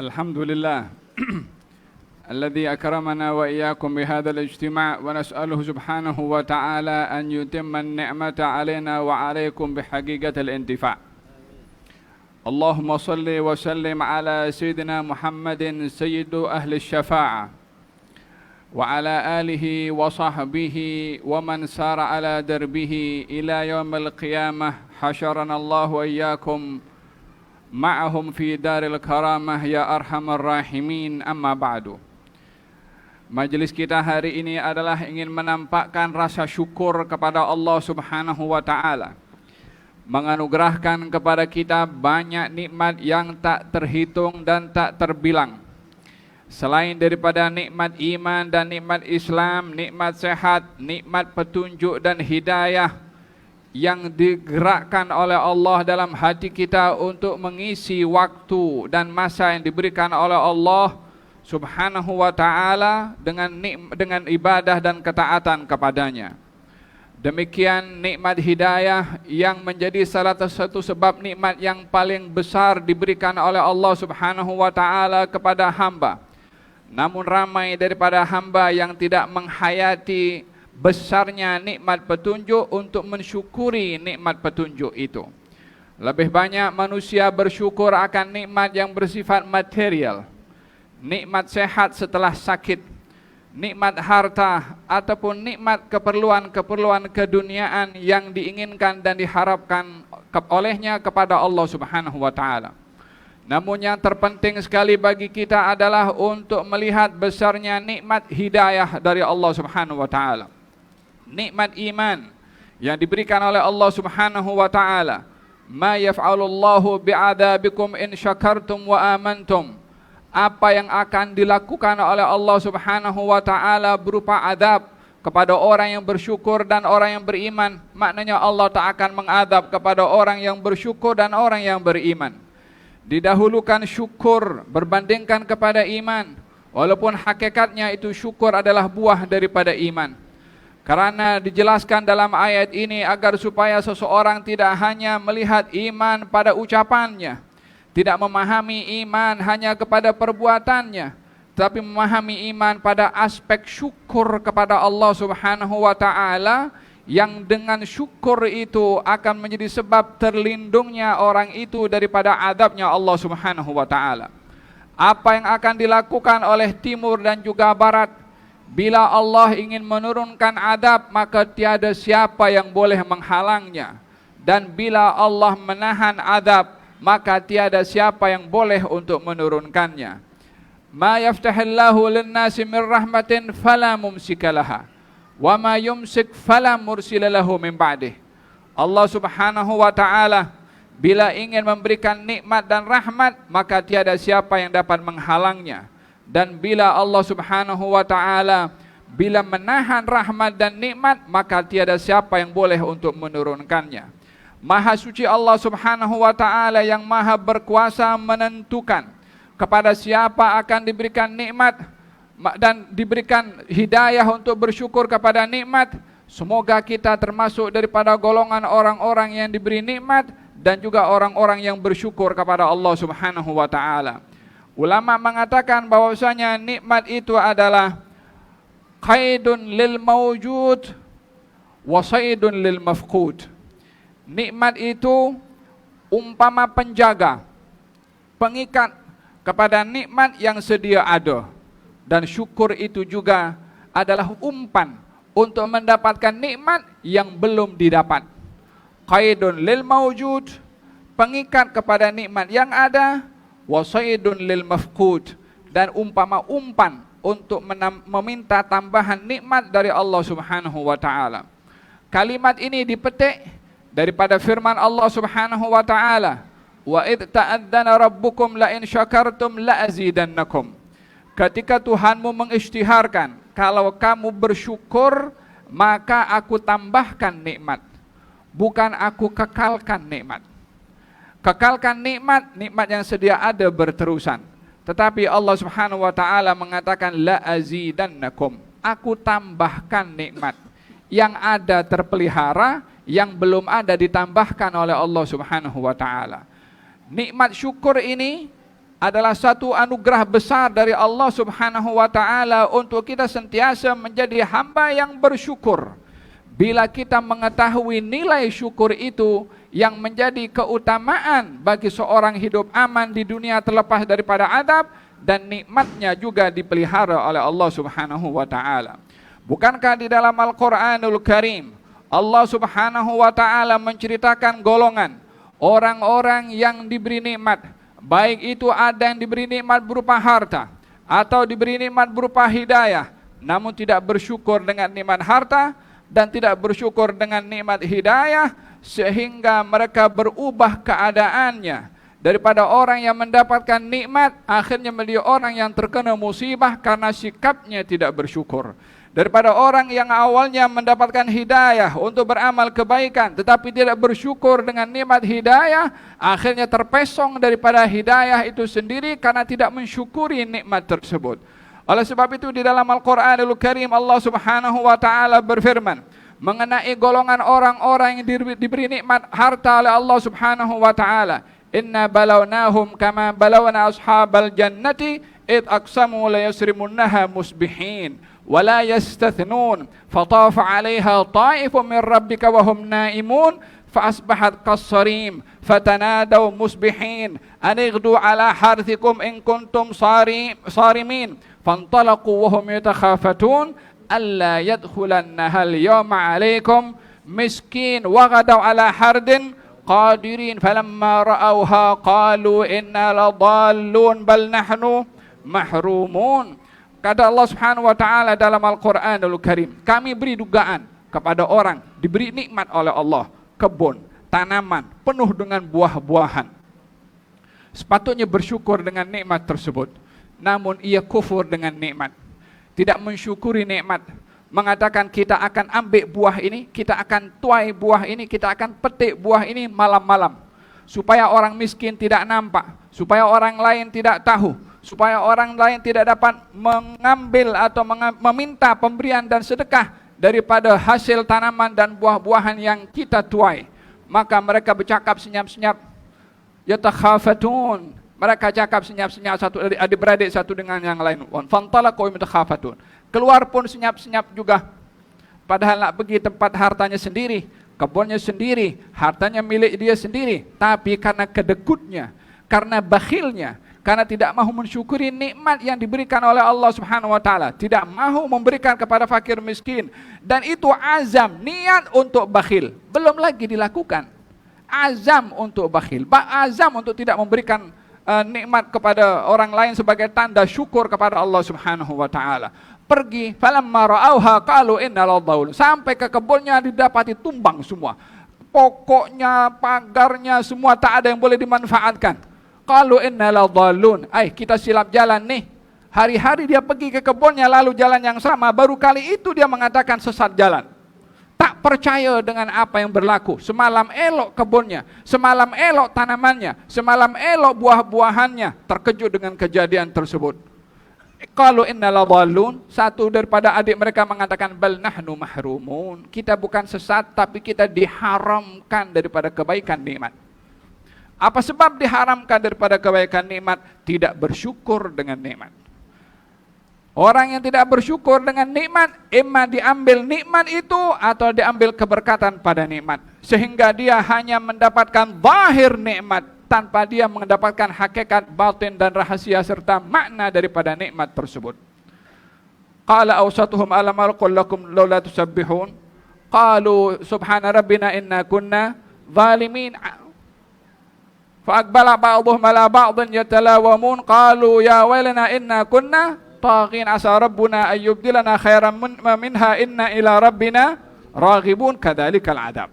الحمد لله الذي أكرمنا وإياكم بهذا الاجتماع ونسأله سبحانه وتعالى أن يتم النعمة علينا وعليكم بحقيقة الانتفاع. اللهم صل وسلم على سيدنا محمد سيد أهل الشفاعة وعلى آله وصحبه ومن سار على دربه إلى يوم القيامة حشرنا الله وإياكم معهم في دار الكرامة ya arhamar rahimin. Amma ba'du. Majelis kita hari ini adalah ingin menampakkan rasa syukur kepada Allah Subhanahu wa taala, menganugerahkan kepada kita banyak nikmat yang tak terhitung dan tak terbilang. Selain daripada nikmat iman dan nikmat Islam, nikmat sehat, nikmat petunjuk dan hidayah yang digerakkan oleh Allah dalam hati kita untuk mengisi waktu dan masa yang diberikan oleh Allah Subhanahu wa taala dengan ibadah dan ketaatan kepadanya. Demikian nikmat hidayah yang menjadi salah satu sebab nikmat yang paling besar diberikan oleh Allah Subhanahu wa taala kepada hamba. Namun ramai daripada hamba yang tidak menghayati besarnya nikmat petunjuk untuk mensyukuri nikmat petunjuk itu. Lebih banyak manusia bersyukur akan nikmat yang bersifat material, nikmat sehat setelah sakit, nikmat harta, ataupun nikmat keperluan-keperluan keduniaan yang diinginkan dan diharapkan olehnya kepada Allah Subhanahu wa taala. Namun yang terpenting sekali bagi kita adalah untuk melihat besarnya nikmat hidayah dari Allah Subhanahu wa taala. Nikmat iman yang diberikan oleh Allah Subhanahu wa taala. Ma yaf'alullahu bi'adabikum in syakartum wa amantum. Apa yang akan dilakukan oleh Allah Subhanahu wa taala berupa adab kepada orang yang bersyukur dan orang yang beriman. Maknanya Allah tak akan mengadab kepada orang yang bersyukur dan orang yang beriman. Didahulukan syukur berbandingkan kepada iman, walaupun hakikatnya itu syukur adalah buah daripada iman. Karena dijelaskan dalam ayat ini agar supaya seseorang tidak hanya melihat iman pada ucapannya, tidak memahami iman hanya kepada perbuatannya, tapi memahami iman pada aspek syukur kepada Allah Subhanahu wa taala, yang dengan syukur itu akan menjadi sebab terlindungnya orang itu daripada adabnya Allah Subhanahu wa taala. Apa yang akan dilakukan oleh timur dan juga barat, bila Allah ingin menurunkan adab, maka tiada siapa yang boleh menghalangnya. Dan bila Allah menahan adab, maka tiada siapa yang boleh untuk menurunkannya. Ma yaftahillahu lin-nasi min rahmatin fala mumsikalaha wa ma yumsik fala mursila lahu min ba'dih. Allah Subhanahu wa taala bila ingin memberikan nikmat dan rahmat, maka tiada siapa yang dapat menghalangnya. Dan bila Allah Subhanahu wa taala bila menahan rahmat dan nikmat, maka tiada siapa yang boleh untuk menurunkannya. Maha suci Allah Subhanahu wa taala yang maha berkuasa menentukan kepada siapa akan diberikan nikmat dan diberikan hidayah untuk bersyukur kepada nikmat. Semoga kita termasuk daripada golongan orang-orang yang diberi nikmat dan juga orang-orang yang bersyukur kepada Allah Subhanahu wa taala. Ulama mengatakan bahwasanya nikmat itu adalah qaidun lil mawjud wa saidun lil mafqud. Nikmat itu umpama penjaga, pengikat kepada nikmat yang sedia ada. Dan syukur itu juga adalah umpan untuk mendapatkan nikmat yang belum didapat. Qaidun lil mawjud, pengikat kepada nikmat yang ada, wasaidun lil mafqud, dan umpama umpan untuk meminta tambahan nikmat dari Allah Subhanahu wa taala. Kalimat ini dipetik daripada firman Allah Subhanahu wa taala, wa id ta'adzana rabbukum la in syakartum la azidannakum. Ketika Tuhanmu mengisytiharkan, kalau kamu bersyukur maka aku tambahkan nikmat, bukan aku kekalkan nikmat. Kekalkan nikmat, nikmat yang sedia ada berterusan. Tetapi Allah Subhanahu wa taala mengatakan la azidannakum, aku tambahkan nikmat. Yang ada terpelihara, yang belum ada ditambahkan oleh Allah Subhanahu wa taala. Nikmat syukur ini adalah satu anugerah besar dari Allah Subhanahu wa taala untuk kita sentiasa menjadi hamba yang bersyukur. Bila kita mengetahui nilai syukur itu yang menjadi keutamaan bagi seorang hidup aman di dunia terlepas daripada adab, dan nikmatnya juga dipelihara oleh Allah Subhanahu wa taala. Bukankah di dalam Al-Qur'anul Karim Allah Subhanahu wa taala menceritakan golongan orang-orang yang diberi nikmat, baik itu ada yang diberi nikmat berupa harta atau diberi nikmat berupa hidayah, namun tidak bersyukur dengan nikmat harta dan tidak bersyukur dengan nikmat hidayah, sehingga mereka berubah keadaannya daripada orang yang mendapatkan nikmat akhirnya menjadi orang yang terkena musibah karena sikapnya tidak bersyukur. Daripada orang yang awalnya mendapatkan hidayah untuk beramal kebaikan tetapi tidak bersyukur dengan nikmat hidayah, akhirnya terpesong daripada hidayah itu sendiri karena tidak mensyukuri nikmat tersebut. Oleh sebab itu di dalam Al-Qur'anul Karim Allah Subhanahu wa taala berfirman mengenai golongan orang-orang yang diberi nikmat harta oleh Allah Subhanahu wa taala, inna balawnahum kama balawna ashabal jannati id aqsamu la yasrimunnaha musbihin wala yastathnun fatafa 'alaiha ta'ifun min rabbika wa hum naimun فأصبحت كالصريم فتنادوا مصبحين أن اغدوا على حرثكم إن كنتم صارمين فانطلقوا وهم يتخافتون ألا يدخلنها اليوم عليكم مسكين وغدوا على حرد قادرين فلما رأوها قالوا إنا لضالون بل نحن محرومون. Kata Allah Subhanahu wa taala dalam Al-Qur'anul Karim, kami beri dugaan kepada orang diberi nikmat oleh Allah, kebun, tanaman, penuh dengan buah-buahan. Sepatutnya bersyukur dengan nikmat tersebut. Namun ia kufur dengan nikmat. Tidak mensyukuri nikmat. Mengatakan kita akan ambil buah ini, kita akan tuai buah ini, kita akan petik buah ini malam-malam. Supaya orang miskin tidak nampak. Supaya orang lain tidak tahu. Supaya orang lain tidak dapat mengambil atau meminta pemberian dan sedekah daripada hasil tanaman dan buah-buahan yang kita tuai. Maka mereka bercakap senyap-senyap, yatakhafatun. Mereka cakap senyap-senyap satu adik-beradik satu dengan yang lain. Fantalaqu yatakhafatun. Keluar pun senyap-senyap juga. Padahal nak pergi tempat hartanya sendiri, kebunnya sendiri, hartanya milik dia sendiri. Tapi karena kedekutnya, karena bakhilnya, karena tidak mahu mensyukuri nikmat yang diberikan oleh Allah Subhanahu wa taala, tidak mahu memberikan kepada fakir miskin, dan itu azam, niat untuk bakhil, belum lagi dilakukan. Azam untuk bakhil, azam untuk tidak memberikan nikmat kepada orang lain sebagai tanda syukur kepada Allah Subhanahu wa taala. Pergi, falamma ra'auha qalu inna ladhaun, sampai ke kebunnya didapati tumbang semua. Pokoknya, pagarnya semua tak ada yang boleh dimanfaatkan. Qalu inna ladhallun, kita silap jalan nih. Hari-hari dia pergi ke kebunnya lalu jalan yang sama, baru kali itu dia mengatakan sesat jalan. Tak percaya dengan apa yang berlaku. Semalam elok kebunnya, semalam elok tanamannya, semalam elok buah-buahannya, terkejut dengan kejadian tersebut. Qalu inna ladhallun, satu daripada adik mereka mengatakan bal nahnu mahrumun, kita bukan sesat tapi kita diharamkan daripada kebaikan nikmat. Apa sebab diharamkan daripada kebaikan nikmat? Tidak bersyukur dengan nikmat. Orang yang tidak bersyukur dengan nikmat, imma diambil nikmat itu atau diambil keberkatan pada nikmat. Sehingga dia hanya mendapatkan zahir nikmat tanpa dia mendapatkan hakikat batin dan rahasia serta makna daripada nikmat tersebut. Qala awsatuhum alam aqul lakum laula tusabbihun qalu subhana rabbina inna kunna zalimin. فأقبل بعضهم على بعض يتلاومون قالوا يا ويلنا إنا كنا طاغين عسى ربنا أن يبدلنا خيرا منها إنا إلى ربنا راغبون كذلك العذاب.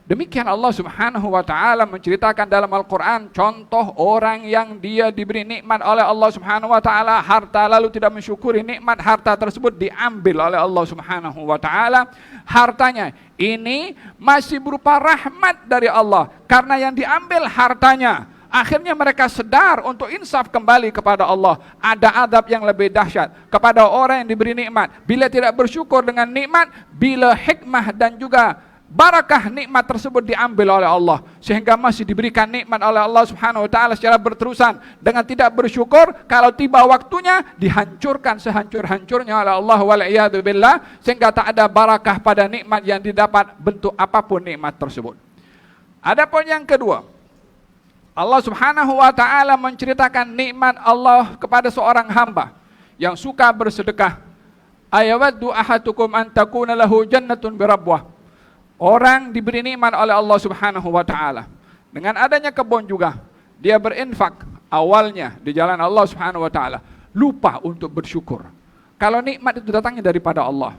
Demikian Allah Subhanahu wa taala menceritakan dalam Al-Qur'an contoh orang yang dia diberi nikmat oleh Allah Subhanahu wa taala harta lalu tidak mensyukuri nikmat harta tersebut diambil oleh Allah Subhanahu wa taala. Hartanya ini masih berupa rahmat dari Allah karena yang diambil hartanya. Akhirnya mereka sedar untuk insaf kembali kepada Allah. Ada adab yang lebih dahsyat kepada orang yang diberi nikmat. Bila tidak bersyukur dengan nikmat, bila hikmah dan juga barakah nikmat tersebut diambil oleh Allah, sehingga masih diberikan nikmat oleh Allah Subhanahu wa taala secara berterusan. Dengan tidak bersyukur, kalau tiba waktunya dihancurkan sehancur-hancurnya oleh Allah wal'iyadu billah, sehingga tak ada barakah pada nikmat yang didapat bentuk apapun nikmat tersebut. Adapun yang kedua, Allah Subhanahu wa taala menceritakan nikmat Allah kepada seorang hamba yang suka bersedekah. Ayawaddu ahadukum an takuna lahu jannatun birabwah. Orang diberi nikmat oleh Allah Subhanahu wa taala. Dengan adanya kebun juga, dia berinfak awalnya di jalan Allah Subhanahu wa taala, lupa untuk bersyukur. Kalau nikmat itu datangnya daripada Allah.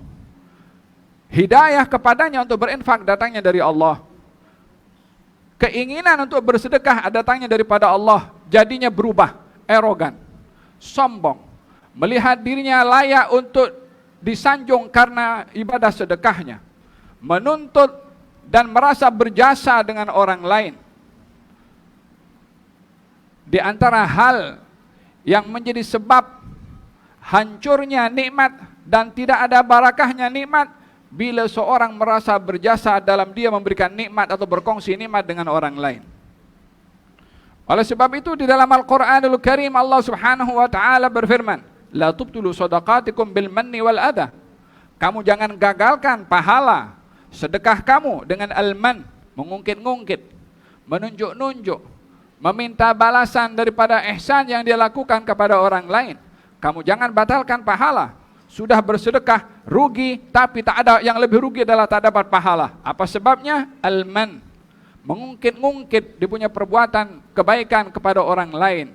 Hidayah kepadanya untuk berinfak datangnya dari Allah. Keinginan untuk bersedekah datangnya daripada Allah, jadinya berubah, arogan, sombong, melihat dirinya layak untuk disanjung karena ibadah sedekahnya, menuntut dan merasa berjasa dengan orang lain. Di antara hal yang menjadi sebab hancurnya nikmat dan tidak ada barakahnya nikmat, bila seorang merasa berjasa dalam dia memberikan nikmat atau berkongsi nikmat dengan orang lain. Oleh sebab itu di dalam Al-Quranul Karim Allah Subhanahu wa taala berfirman, la tubtulu shadaqatikum bil manni wal adha. Kamu jangan gagalkan pahala sedekah kamu dengan al-man, mengungkit-ngungkit, menunjuk-nunjuk, meminta balasan daripada ihsan yang dia lakukan kepada orang lain. Kamu jangan batalkan pahala. Sudah bersedekah, rugi, tapi tak ada, yang lebih rugi adalah tak dapat pahala. Apa sebabnya? Al-man, mengungkit-ngungkit dia punya perbuatan kebaikan kepada orang lain.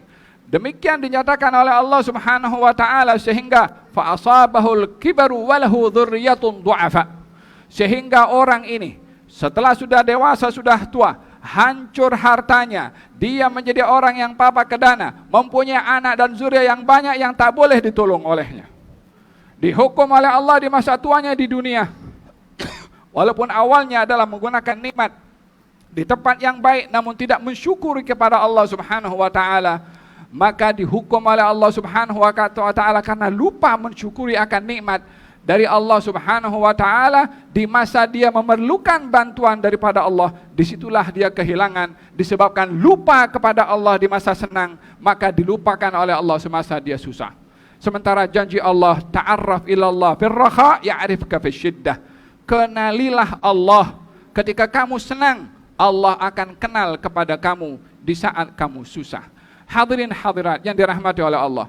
Demikian dinyatakan oleh Allah Subhanahu wa taala, sehingga fa asabahul kibaru wa lahu dzurriyyatun du'afa. Sehingga orang ini setelah sudah dewasa, sudah tua, hancur hartanya, dia menjadi orang yang papa kedana, mempunyai anak dan zuriat yang banyak yang tak boleh ditolong olehnya. Dihukum oleh Allah di masa tuanya di dunia. Walaupun awalnya adalah menggunakan nikmat di tempat yang baik, namun tidak mensyukuri kepada Allah Subhanahu wa taala, maka dihukum oleh Allah Subhanahu wa taala karena lupa mensyukuri akan nikmat dari Allah Subhanahu wa taala. Di masa dia memerlukan bantuan daripada Allah, disitulah dia kehilangan, disebabkan lupa kepada Allah di masa senang, maka dilupakan oleh Allah semasa dia susah. Sementara janji Allah, ta'arraf ilallah fir raha ya'rifka fisyiddah. Kenalilah Allah ketika kamu senang, Allah akan kenal kepada kamu di saat kamu susah. Hadirin hadirat yang dirahmati oleh Allah,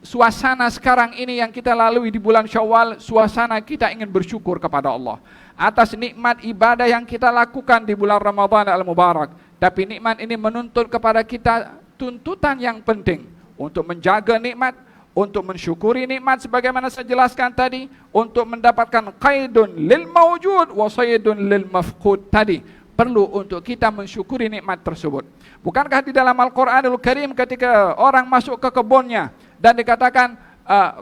suasana sekarang ini yang kita lalui di bulan Syawal, suasana kita ingin bersyukur kepada Allah atas nikmat ibadah yang kita lakukan di bulan Ramadan al-Mubarak. Tapi nikmat ini menuntut kepada kita tuntutan yang penting untuk menjaga nikmat, untuk mensyukuri nikmat sebagaimana saya jelaskan tadi, untuk mendapatkan qaidun lil mawjud wa saydun lil mafqud tadi. Perlu untuk kita mensyukuri nikmat tersebut. Bukankah di dalam Al-Quranul Karim ketika orang masuk ke kebunnya dan dikatakan,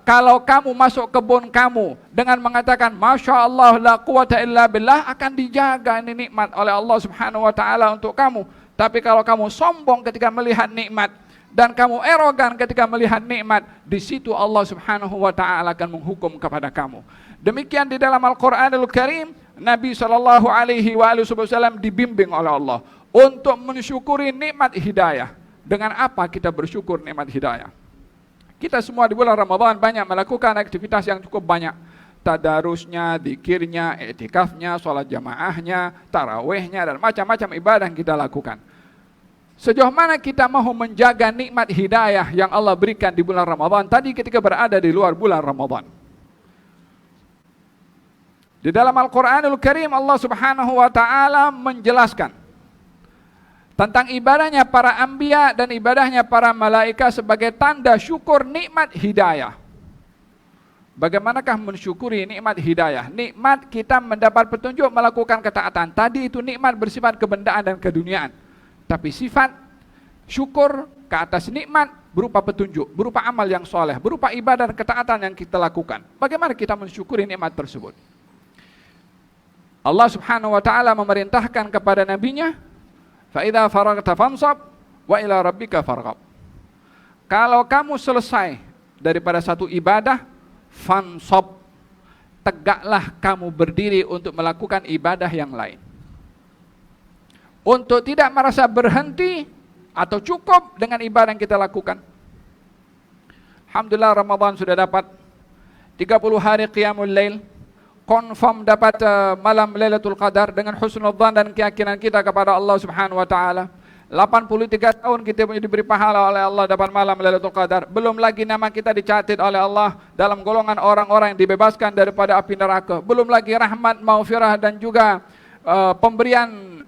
kalau kamu masuk kebun kamu dengan mengatakan Masya Allah la quwata illa billah, akan dijaga ini nikmat oleh Allah Subhanahu wa taala untuk kamu. Tapi kalau kamu sombong ketika melihat nikmat dan kamu arogan ketika melihat nikmat, di situ Allah Subhanahu wa taala akan menghukum kepada kamu. Demikian di dalam Al-Quranul Karim, Nabi SAW dibimbing oleh Allah untuk mensyukuri nikmat hidayah. Dengan apa kita bersyukur nikmat hidayah? Kita semua di bulan Ramadan banyak melakukan aktivitas yang cukup banyak. Tadarusnya, zikirnya, i'tikafnya, sholat jamaahnya, tarawihnya, dan macam-macam ibadah yang kita lakukan. Sejauh mana kita mau menjaga nikmat hidayah yang Allah berikan di bulan Ramadan tadi ketika berada di luar bulan Ramadan? Di dalam Al-Quranul Karim Allah Subhanahu wa taala menjelaskan tentang ibadahnya para anbiya dan ibadahnya para malaikat sebagai tanda syukur nikmat hidayah. Bagaimanakah mensyukuri nikmat hidayah? Nikmat kita mendapat petunjuk melakukan ketaatan. Tadi itu nikmat bersifat kebendaan dan keduniaan. Tapi sifat syukur ke atas nikmat berupa petunjuk, berupa amal yang soleh, berupa ibadah dan ketaatan yang kita lakukan. Bagaimana kita mensyukuri nikmat tersebut? Allah Subhanahu wa taala memerintahkan kepada nabinya, fa idza faragta fansab wa ila rabbika farghab. Kalau kamu selesai daripada satu ibadah, fansab, tegaklah kamu berdiri untuk melakukan ibadah yang lain. Untuk tidak merasa berhenti atau cukup dengan ibadah yang kita lakukan. Alhamdulillah Ramadan sudah dapat 30 hari qiyamul lail, confirm dapat malam Lailatul Qadar dengan husnul dzan dan keyakinan kita kepada Allah Subhanahu wa taala. 83 tahun kita diberi pahala oleh Allah dapat malam Lailatul Qadar. Belum lagi nama kita dicatat oleh Allah dalam golongan orang-orang yang dibebaskan daripada api neraka. Belum lagi rahmat, maghfirah dan juga pemberian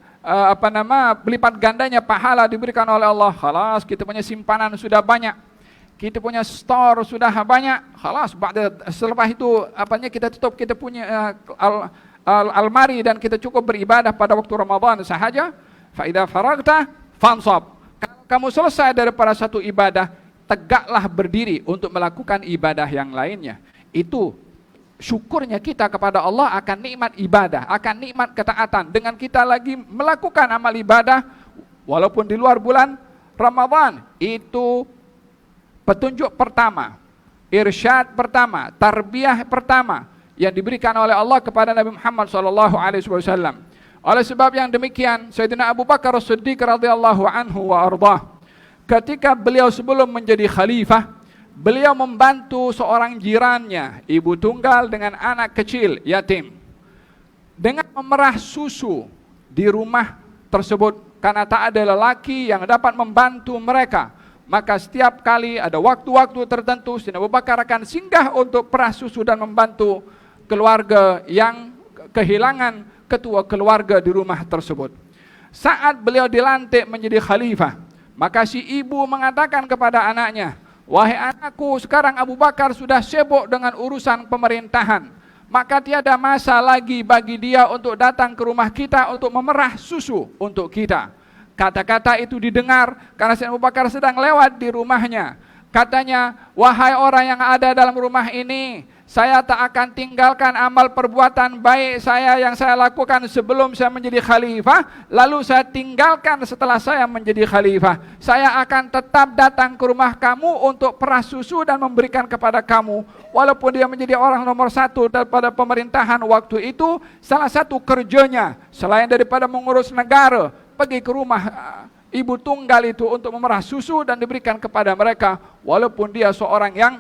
berlipat gandanya pahala diberikan oleh Allah. Khalas, kita punya simpanan sudah banyak. Kita punya store sudah banyak. Khalas, selepas itu kita tutup kita punya almari dan kita cukup beribadah pada waktu Ramadan sahaja. Fa idza faragta fansab. Kalau kamu selesai daripada satu ibadah, tegaklah berdiri untuk melakukan ibadah yang lainnya. Itu syukurnya kita kepada Allah akan nikmat ibadah, akan nikmat ketaatan. Dengan kita lagi melakukan amal ibadah walaupun di luar bulan Ramadan. Itu petunjuk pertama, irsyad pertama, tarbiyah pertama yang diberikan oleh Allah kepada Nabi Muhammad SAW. Oleh sebab yang demikian, Sayyidina Abu Bakar As-Siddiq radhiyallahu anhu wa ardah, ketika beliau sebelum menjadi khalifah, beliau membantu seorang jirannya, ibu tunggal dengan anak kecil yatim, dengan memerah susu di rumah tersebut karena tak ada lelaki yang dapat membantu mereka. Maka setiap kali ada waktu-waktu tertentu, Sayyidina Abu Bakar akan singgah untuk perah susu dan membantu keluarga yang kehilangan ketua keluarga di rumah tersebut. Saat beliau dilantik menjadi khalifah, maka si ibu mengatakan kepada anaknya, "Wahai anakku, sekarang Abu Bakar sudah sibuk dengan urusan pemerintahan, maka tiada masa lagi bagi dia untuk datang ke rumah kita untuk memerah susu untuk kita." Kata-kata itu didengar karena Sayyidina Abu Bakar sedang lewat di rumahnya. Katanya, "Wahai orang yang ada dalam rumah ini, saya tak akan tinggalkan amal perbuatan baik saya yang saya lakukan sebelum saya menjadi khalifah, lalu saya tinggalkan setelah saya menjadi khalifah. Saya akan tetap datang ke rumah kamu untuk perah susu dan memberikan kepada kamu." Walaupun dia menjadi orang nomor satu daripada pemerintahan waktu itu, salah satu kerjanya selain daripada mengurus negara, pergi ke rumah ibu tunggal itu untuk memerah susu dan diberikan kepada mereka, walaupun dia seorang yang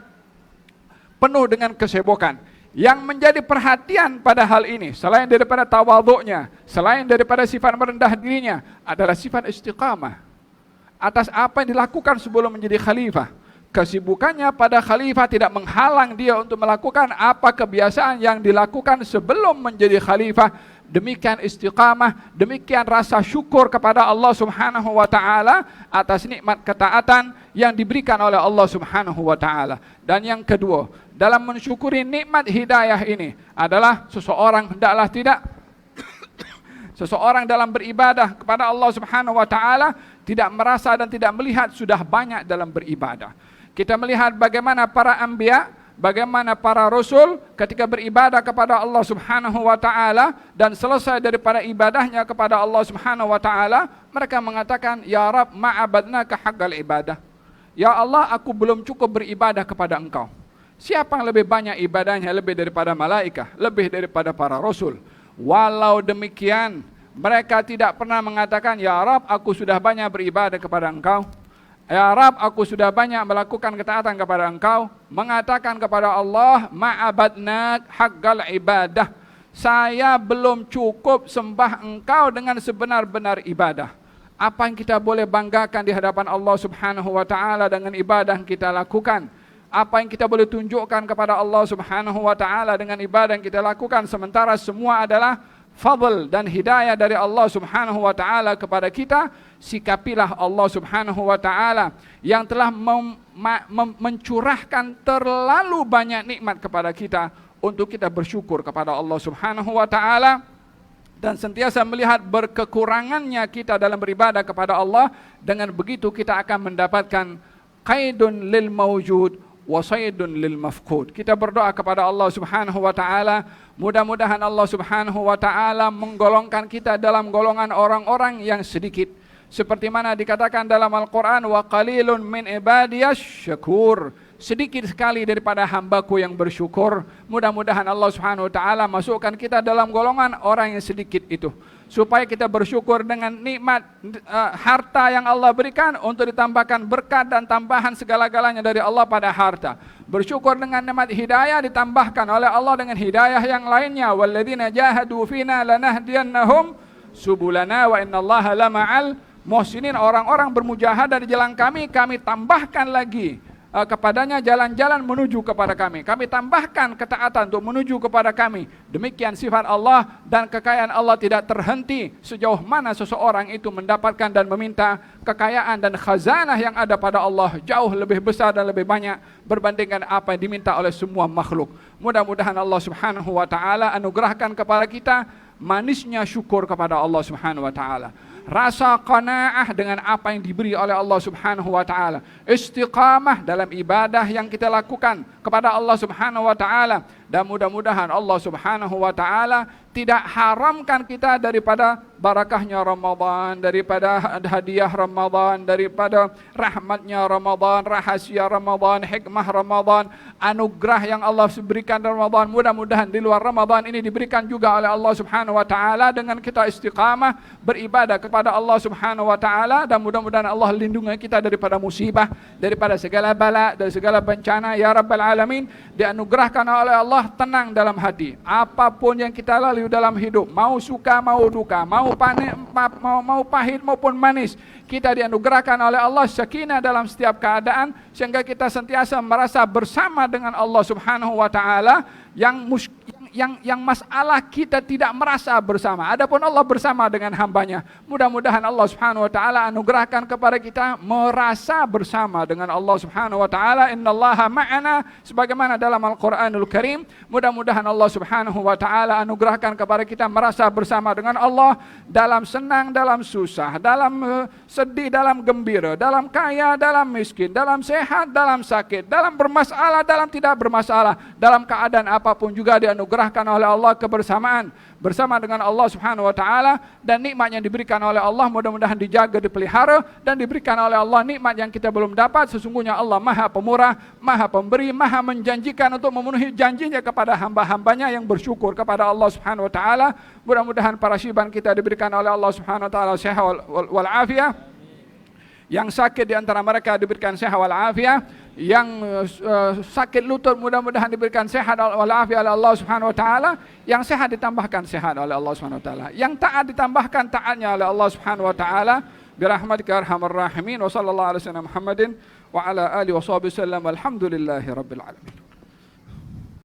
penuh dengan kesibukan. Yang menjadi perhatian pada hal ini, selain daripada tawadhu'nya, selain daripada sifat merendah dirinya, adalah sifat istiqamah atas apa yang dilakukan sebelum menjadi khalifah. Kesibukannya pada khalifah tidak menghalang dia untuk melakukan apa kebiasaan yang dilakukan sebelum menjadi khalifah. Demikian istiqamah, demikian rasa syukur kepada Allah Subhanahu wa taala atas nikmat ketaatan yang diberikan oleh Allah Subhanahu wa taala. Dan yang kedua, dalam mensyukuri nikmat hidayah ini adalah seseorang hendaklah tidak seseorang dalam beribadah kepada Allah Subhanahu wa taala tidak merasa dan tidak melihat sudah banyak dalam beribadah. Kita melihat bagaimana para anbiya, bagaimana para rasul ketika beribadah kepada Allah Subhanahu wa taala dan selesai daripada ibadahnya kepada Allah Subhanahu wa taala, mereka mengatakan, "Ya Rabb, ma'abadnaka haqqal ibadah." Ya Allah, aku belum cukup beribadah kepada Engkau. Siapa yang lebih banyak ibadahnya lebih daripada malaikat, lebih daripada para rasul? Walau demikian, mereka tidak pernah mengatakan, "Ya Rabb, aku sudah banyak beribadah kepada Engkau. Ya Rabb, aku sudah banyak melakukan ketaatan kepada Engkau." Mengatakan kepada Allah, "Ma'abadnak haqqal ibadah." Saya belum cukup sembah Engkau dengan sebenar-benar ibadah. Apa yang kita boleh banggakan di hadapan Allah Subhanahu wa taala dengan ibadah yang kita lakukan? Apa yang kita boleh tunjukkan kepada Allah Subhanahu wa taala dengan ibadah yang kita lakukan, sementara semua adalah fadl dan hidayah dari Allah Subhanahu wa taala kepada kita? Sikapilah Allah Subhanahu wa taala yang telah mencurahkan terlalu banyak nikmat kepada kita untuk kita bersyukur kepada Allah Subhanahu wa taala dan sentiasa melihat berkekurangannya kita dalam beribadah kepada Allah. Dengan begitu kita akan mendapatkan qaidun lil mawjud wa saydun lil mafqud. Kita berdoa kepada Allah Subhanahu wa taala, mudah-mudahan Allah Subhanahu wa taala menggolongkan kita dalam golongan orang-orang yang sedikit, seperti mana dikatakan dalam Al-Quran, "Wa qalilun min ibadiyas syakur." sedikit sekali daripada hambaku yang bersyukur. Mudah-mudahan Allah Subhanahu wa taala masukkan kita dalam golongan orang yang sedikit itu, supaya kita bersyukur dengan nikmat harta yang Allah berikan untuk ditambahkan berkat dan tambahan segala-galanya dari Allah pada harta. Bersyukur dengan nikmat hidayah ditambahkan oleh Allah dengan hidayah yang lainnya. Walladzina jahadu fina lanahdiyannahum subulana wa innallaha lama'al muhsinin. Orang-orang bermujahadah di jalan kami tambahkan lagi kepadanya jalan-jalan menuju kepada kami. Kami tambahkan ketaatan untuk menuju kepada kami. Demikian sifat Allah, dan kekayaan Allah tidak terhenti sejauh mana seseorang itu mendapatkan dan meminta kekayaan dan khazanah yang ada pada Allah jauh lebih besar dan lebih banyak berbandingkan apa yang diminta oleh semua makhluk. Mudah-mudahan Allah Subhanahu wa taala anugerahkan kepada kita manisnya syukur kepada Allah Subhanahu wa taala. Rasa qanaah dengan apa yang diberi oleh Allah Subhanahu wa taala. Istiqamah dalam ibadah yang kita lakukan kepada Allah Subhanahu wa taala. Dan mudah-mudahan Allah Subhanahu wa taala tidak haramkan kita daripada barakahnya Ramadan, daripada hadiah Ramadan, daripada rahmatnya Ramadan, rahasia Ramadan, hikmah Ramadan, anugerah yang Allah berikan dalam Ramadan. Mudah-mudahan di luar Ramadan ini diberikan juga oleh Allah Subhanahu wa taala dengan kita istiqamah beribadah kepada Allah Subhanahu wa taala, dan mudah-mudahan Allah lindungi kita daripada musibah, daripada segala bala, dari segala bencana ya rabbal alamin. Dianugerahkan oleh Allah tenang dalam hati. Apapun yang kita lalui dalam hidup, mau suka mau duka, mau pahit maupun manis, kita dianugerahkan oleh Allah sakinah dalam setiap keadaan, sehingga kita sentiasa merasa bersama dengan Allah Subhanahu wa taala. Yang masalah kita tidak merasa bersama, adapun Allah bersama dengan hambanya. Mudah-mudahan Allah Subhanahu wa taala anugerahkan kepada kita merasa bersama dengan Allah Subhanahu wa taala. Innallaha ma'ana, sebagaimana dalam Al-Qur'anul Karim. Mudah-mudahan Allah Subhanahu wa taala anugerahkan kepada kita merasa bersama dengan Allah dalam senang, dalam susah, dalam sedih, dalam gembira, dalam kaya, dalam miskin, dalam sehat, dalam sakit, dalam bermasalah, dalam tidak bermasalah, dalam keadaan apapun juga dianugerahkan oleh Allah kebersamaan bersama dengan Allah Subhanahu wa taala. Dan nikmat yang diberikan oleh Allah mudah-mudahan dijaga, dipelihara, dan diberikan oleh Allah nikmat yang kita belum dapat. Sesungguhnya Allah Maha Pemurah, Maha Pemberi, Maha menjanjikan untuk memenuhi janjinya kepada hamba-hambanya yang bersyukur kepada Allah Subhanahu wa taala. Mudah-mudahan para syiban kita diberikan oleh Allah Subhanahu wa taala sehat wal afiyah. Yang sakit di antara mereka diberikan sehat wal afiyah. Yang sakit lutut mudah-mudahan diberikan sehat wal afiyah oleh Allah Subhanahu wa taala. Yang sehat ditambahkan sehat oleh Allah Subhanahu wa taala. Yang taat ditambahkan taatnya oleh Allah Subhanahu wa taala. Birahmatika arhamar rahimin. Wa sallallahu alaihi wasallam Muhammadin wa ala alihi wa sahbihi wasallam. Walhamdulillahirabbil alamin.